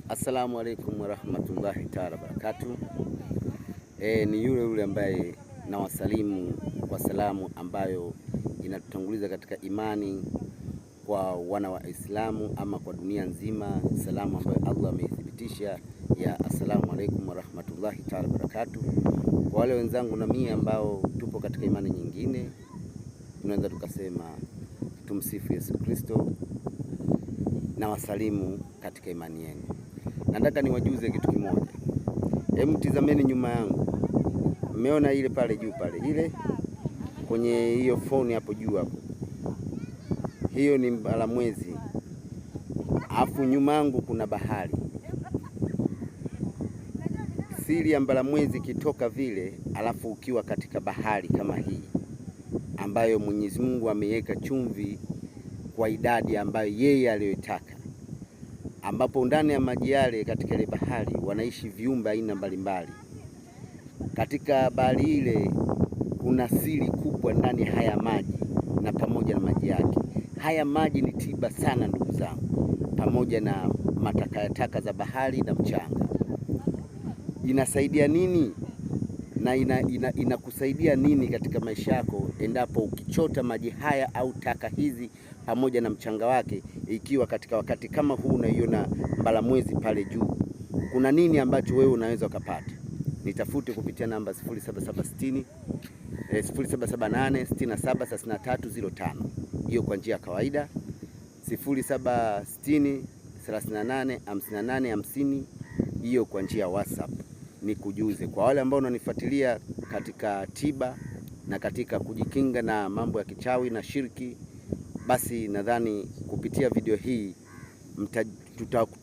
Assalamu alaikum warahmatullahi taala barakatuh. Ni yule ambaye nawasalimu kwa salamu ambayo inatutanguliza katika imani kwa wana wa Islamu ama kwa dunia nzima, salamu ambayo Allah ameithibitisha ya assalamu alaikum warahmatullahi taala barakatuh. Kwa wale wenzangu na mimi ambao tupo katika imani nyingine, tunaweza tukasema tumsifu Yesu Kristo na wasalimu katika imani yenu. Nataka niwajuze kitu kimoja. Hebu tizameni nyuma yangu. Mmeona ile pale juu pale, ile kwenye hiyo phone hapo juu hapo, hiyo ni mbalamwezi. Afu nyuma yangu kuna bahari. Siri ya mbalamwezi kitoka vile, alafu ukiwa katika bahari kama hii ambayo Mwenyezi Mungu ameweka chumvi kwa idadi ambayo yeye aliyotaka, ambapo ndani ya maji yale katika ile bahari wanaishi viumbe aina mbalimbali. Katika bahari ile kuna siri kubwa ndani ya haya maji na pamoja na maji yake. Haya maji ni tiba sana ndugu zangu, pamoja na matakataka za bahari na mchanga. Inasaidia nini na inakusaidia nini katika maisha yako endapo ukichota maji haya au taka hizi pamoja na mchanga wake, ikiwa katika wakati kama huu unaiona mbalamwezi pale juu? Kuna nini ambacho wewe unaweza ukapata? Nitafute kupitia namba 0778 673305, hiyo kwa njia ya kawaida. 0760385850, hiyo kwa njia ya WhatsApp. Nikujuze kwa wale ambao wananifuatilia katika tiba na katika kujikinga na mambo ya kichawi na shirki, basi nadhani kupitia video hii